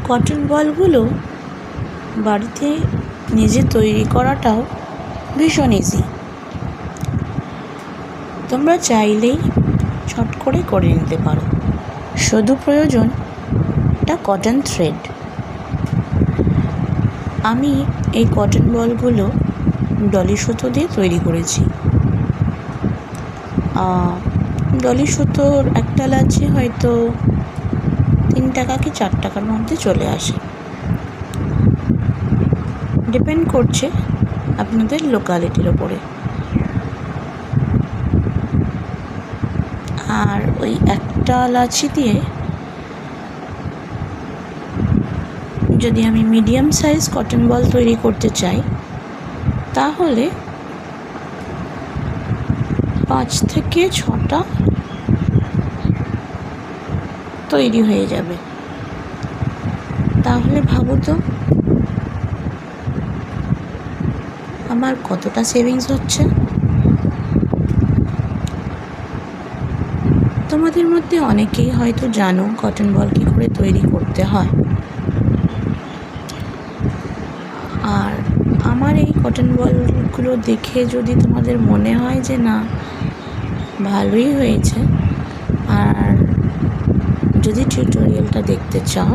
Cotton বলগুলো বাড়িতে নিজে তৈরি করাটাও ভীষণ ইজি। তোমরা চাইলেই চট করে নিতে পারো। শুধু প্রয়োজন একটা কটন থ্রেড। আমি এই কটন বলগুলো ডলি সুতো দিয়ে তৈরি করেছি। ডলি সুতোর একটা লাগছে হয়তো 3 টাকা কি 4 টাকার মধ্যে চলে আসে, ডিপেন্ড করছে আপনাদের লোকালিটির ওপরে। আর ওই একটা লাচি দিয়ে যদি আমি মিডিয়াম সাইজ কটন বল তৈরি করতে চাই তাহলে 5 থেকে 6টা তৈরি হয়ে যাবে। তাহলে ভাবো তো আমার কতটা সেভিংস হচ্ছে। তোমাদের মধ্যে অনেকেই হয়তো জানো কটন বল কী করে তৈরি করতে হয়। আর আমার এই কটন বলগুলো দেখে যদি তোমাদের মনে হয় যে না ভালোই হয়েছে, আর যদি টিউটোরিয়ালটা দেখতে চাও